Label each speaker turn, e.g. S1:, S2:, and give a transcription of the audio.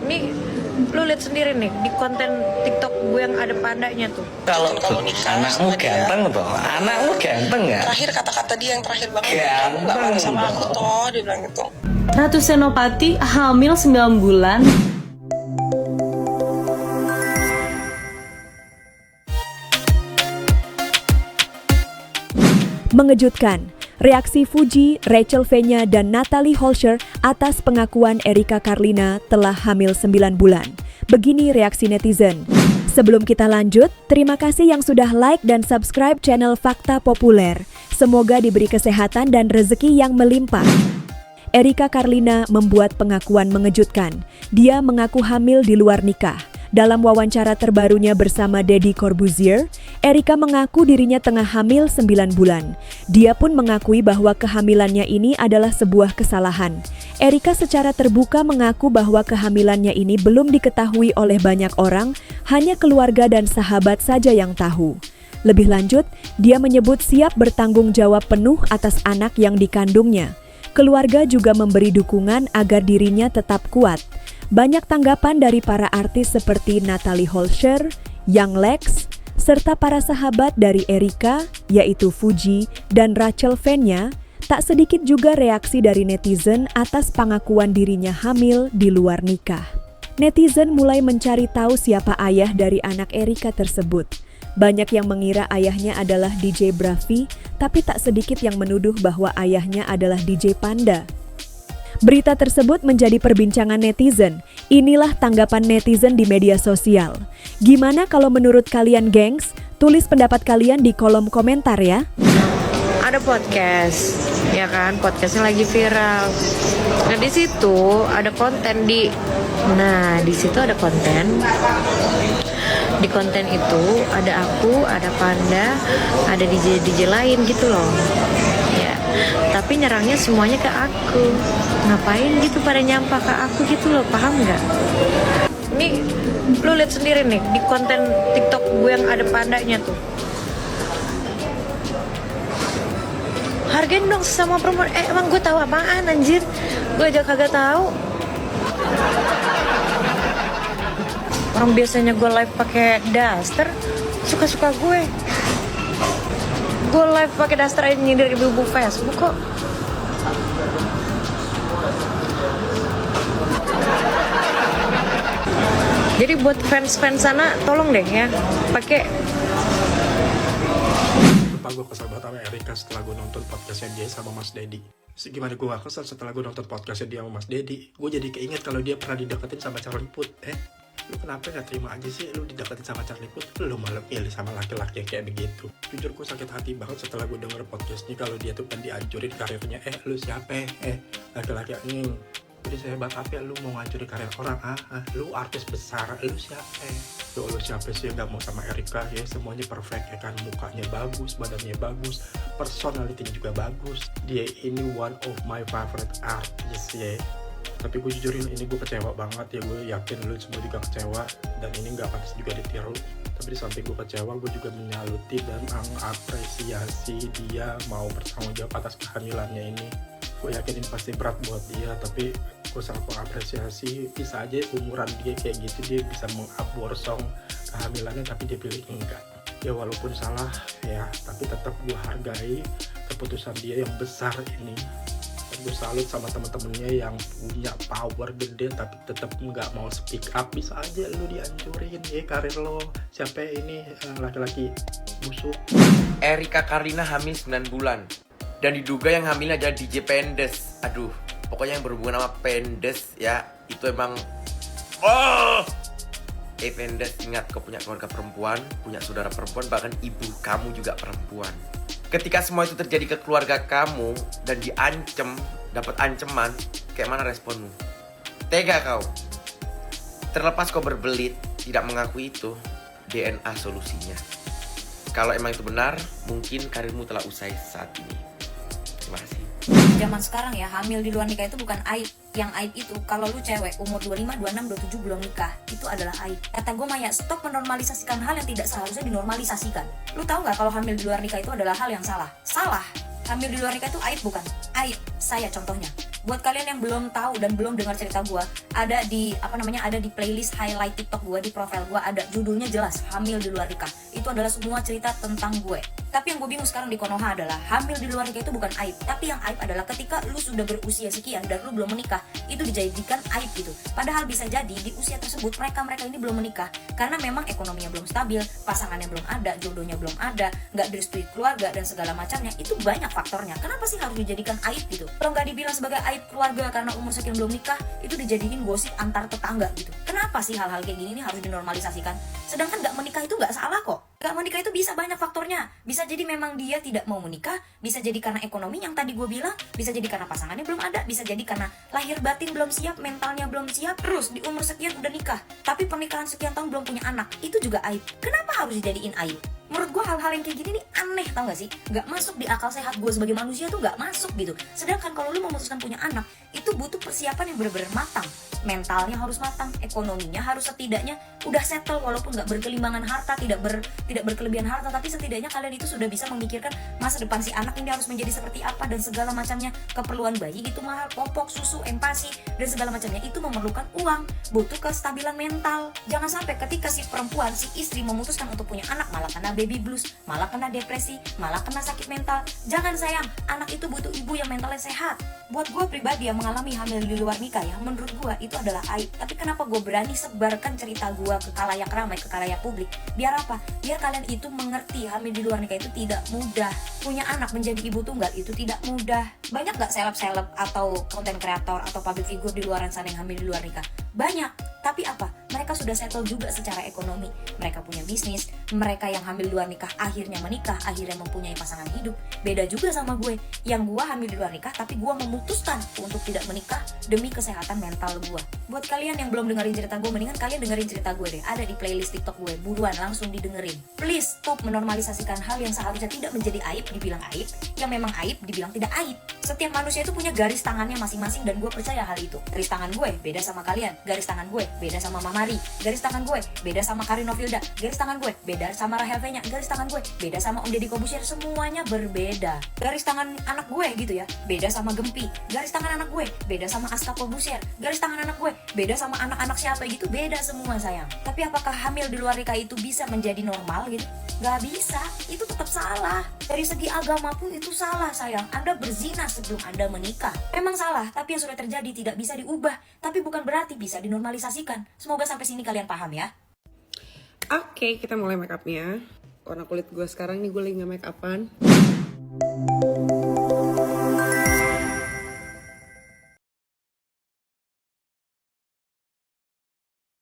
S1: Nih, lu lihat sendiri nih di konten TikTok gue yang ada pandanya tuh.
S2: Kalau nikah anakmu ganteng tuh, anakmu ganteng nggak?
S3: Terakhir kata-kata dia yang terakhir banget.
S2: Ganteng
S3: Nggak marah sama aku toh, dia bilang gitu.
S4: Ratu Senopati hamil 9 bulan.
S5: Mengejutkan, reaksi Fuji, Rachel Fenya, dan Natalie Holscher atas pengakuan Erika Carlina telah hamil 9 bulan. Begini reaksi netizen. Sebelum kita lanjut, terima kasih yang sudah like dan subscribe channel Fakta Populer. Semoga diberi kesehatan dan rezeki yang melimpah. Erika Carlina membuat pengakuan mengejutkan. Dia mengaku hamil di luar nikah. Dalam wawancara terbarunya bersama Deddy Corbuzier, Erika mengaku dirinya tengah hamil 9 bulan. Dia pun mengakui bahwa kehamilannya ini adalah sebuah kesalahan. Erika secara terbuka mengaku bahwa kehamilannya ini belum diketahui oleh banyak orang, hanya keluarga dan sahabat saja yang tahu. Lebih lanjut, dia menyebut siap bertanggung jawab penuh atas anak yang dikandungnya. Keluarga juga memberi dukungan agar dirinya tetap kuat. Banyak tanggapan dari para artis seperti Natalie Holscher, Young Lex, serta para sahabat dari Erika, yaitu Fuji dan Rachel Fenya. Tak sedikit juga reaksi dari netizen atas pengakuan dirinya hamil di luar nikah. Netizen mulai mencari tahu siapa ayah dari anak Erika tersebut. Banyak yang mengira ayahnya adalah DJ Bravi, tapi tak sedikit yang menuduh bahwa ayahnya adalah DJ Panda. Berita tersebut menjadi perbincangan netizen. Inilah tanggapan netizen di media sosial. Gimana kalau menurut kalian, gengs? Tulis pendapat kalian di kolom komentar ya.
S1: Ada podcast, ya kan? Podcastnya lagi viral. Nah di situ ada konten di situ ada konten. Di konten itu ada aku, ada Panda, ada DJ lain gitu loh. Ya, tapi nyerangnya semuanya ke aku. Ngapain gitu pada nyampah ke aku gitu loh, paham nggak? Nih, lu lihat sendiri nih di konten TikTok gue yang ada pandanya tuh. Hargain dong sama perempuan. Emang gue tahu apaan anjir? Gue aja kagak tahu. Orang biasanya gue live pakai daster, suka-suka gue. Gue live pakai daster aja nyindir ibu-ibu Facebook kok. Jadi buat fans-fans sana tolong deh ya pakai.
S6: Lupa gue kesel banget sama Erika setelah gue nonton podcastnya dia sama Mas Deddy. Gimana gue gak kesel setelah gue nonton podcastnya dia sama Mas Deddy? Gue jadi keinget kalau dia pernah dideketin sama Charlie Puth. Lu kenapa gak terima aja sih lu dideketin sama Charlie Puth? Lu malah pilih sama laki-laki yang kayak begitu. Jujur gue sakit hati banget setelah gue denger podcastnya kalau dia tuh kan dihancurin karirnya. Lu siapa? Laki-laki ini jadi sehebat apa lu mau ngancurin karir orang? Lu artis besar, lu siapa? Lu siapa sih yang gak mau sama Erika ya? Semuanya perfect ya kan, mukanya bagus, badannya bagus, personality juga bagus. Dia ini one of my favorite artist ya. Tapi gue jujurin ini gue kecewa banget ya, gue yakin lu semua juga kecewa dan ini gak pantas juga ditiru. Tapi di samping gue kecewa, gue juga menyaluti dan mengapresiasi dia mau bertanggung jawab atas kehamilannya ini. Gue yakin ini pasti berat buat dia, tapi gue sangat mengapresiasi. Bisa aja umuran dia kayak gitu, dia bisa mengaborsong kehamilannya, tapi dia pilih enggak. Ya walaupun salah ya, tapi tetap gue hargai keputusan dia yang besar ini. Gue salut sama temen-temennya yang punya power gede tapi tetap nggak mau speak up. Bisa aja lu dihancurin ya karir lo. Siapa ini laki-laki busuk?
S7: Erika Carlina hamil 9 bulan dan diduga yang hamil adalah DJ Pendes. Aduh, pokoknya yang berhubungan sama Pendes ya, itu emang Pendes, ingat kau punya keluarga perempuan, punya saudara perempuan, bahkan ibu kamu juga perempuan. Ketika semua itu terjadi ke keluarga kamu dan diancem, dapat ancaman, kayak mana responmu? Tega kau? Terlepas kau berbelit, tidak mengakui itu, DNA solusinya. Kalau emang itu benar, mungkin karirmu telah usai saat ini. Terima kasih.
S8: Zaman sekarang ya, hamil di luar nikah itu bukan aib. Yang aib itu kalau lu cewek umur 25, 26, 27 belum nikah, itu adalah aib. Kata gue Maya, stop menormalisasikan hal yang tidak seharusnya dinormalisasikan. Lu tahu nggak kalau hamil di luar nikah itu adalah hal yang salah? Salah. Hamil di luar nikah itu aib bukan? Aib. Saya contohnya. Buat kalian yang belum tahu dan belum dengar cerita gue, ada di playlist highlight TikTok gue, di profil gue ada judulnya jelas, hamil di luar nikah. Itu adalah semua cerita tentang gue. Tapi yang gue bingung sekarang di Konoha adalah hamil di luar nikah itu bukan aib, tapi yang aib adalah ketika lu sudah berusia sekian dan lu belum menikah, itu dijadikan aib gitu. Padahal bisa jadi di usia tersebut mereka ini belum menikah karena memang ekonominya belum stabil, pasangannya belum ada, jodohnya belum ada, nggak direstui keluarga dan segala macamnya. Itu banyak faktornya. Kenapa sih harus dijadikan aib gitu? Kalau nggak dibilang sebagai aib keluarga karena umur sekian belum nikah, itu dijadiin gosip antar tetangga gitu. Kenapa sih hal-hal kayak gini harus dinormalisasikan? Sedangkan nggak menikah itu nggak salah kok. Nggak menikah itu bisa banyak faktornya. Bisa jadi memang dia tidak mau menikah, bisa jadi karena ekonomi yang tadi gue bilang, bisa jadi karena pasangannya belum ada, bisa jadi karena lahir batin belum siap, mentalnya belum siap, terus di umur sekian udah nikah, tapi pernikahan sekian tahun belum punya anak, itu juga aib. Kenapa harus dijadiin aib? Menurut gue hal-hal yang kayak gini nih aneh, tau gak sih? Gak masuk di akal sehat gue sebagai manusia tuh gak masuk gitu. Sedangkan kalau lu memutuskan punya anak, itu butuh persiapan yang benar-benar matang. Mentalnya harus matang, ekonominya harus setidaknya udah settle, walaupun gak berkelimbangan harta, tidak berkelebihan harta, tapi setidaknya kalian itu sudah bisa memikirkan masa depan si anak ini harus menjadi seperti apa dan segala macamnya. Keperluan bayi itu mahal, popok, susu, empasi, dan segala macamnya itu memerlukan uang, butuh kestabilan mental. Jangan sampai ketika si perempuan, si istri memutuskan untuk punya anak malah kena baby blues, malah kena depresi, malah kena sakit mental. Jangan sayang, anak itu butuh ibu yang mentalnya sehat. Buat gue pribadi yang mengalami hamil di luar nikah ya, menurut gue itu adalah aib. Tapi kenapa gue berani sebarkan cerita gue ke khalayak ramai, ke khalayak publik? Biar apa? Biar kalian itu mengerti hamil di luar nikah itu tidak mudah. Punya anak menjadi ibu tunggal itu tidak mudah. Banyak gak seleb-seleb atau konten kreator atau public figure di luar sana yang hamil di luar nikah? Banyak. Tapi apa? Mereka sudah settle juga secara ekonomi. Mereka punya bisnis. Mereka yang hamil di luar nikah akhirnya menikah, akhirnya mempunyai pasangan hidup. Beda juga sama gue, yang gue hamil di luar nikah tapi gue memutuskan untuk tidak menikah demi kesehatan mental gue. Buat kalian yang belum dengerin cerita gue, mendingan kalian dengerin cerita gue deh. Ada di playlist TikTok gue, buruan langsung didengerin. Please stop menormalisasikan hal yang seharusnya tidak menjadi aib dibilang aib, yang memang aib dibilang tidak aib. Setiap manusia itu punya garis tangannya masing-masing dan gue percaya hal itu. Garis tangan gue beda sama kalian, garis tangan gue beda sama Mamari, garis tangan gue beda sama Karino Filda, garis tangan gue beda sama Rahel Fenya, garis tangan gue beda sama Om Deddy Kobusier, semuanya berbeda. Garis tangan anak gue gitu ya, beda sama Gempi. Garis tangan anak gue beda sama Aska Kobusier. Garis tangan anak gue beda sama anak-anak siapa gitu, beda semua sayang. Tapi apakah hamil di luar nikah itu bisa menjadi normal gitu? Gak bisa, itu tetap salah. Dari segi agama pun itu salah sayang. Anda berzina sebelum Anda menikah memang salah, tapi yang sudah terjadi tidak bisa diubah. Tapi bukan berarti bisa dinormalisasikan. Semoga sampai sini kalian paham ya.
S9: Oke, kita mulai make upnya. Warna kulit gue sekarang nih, gue lagi nggak make upan.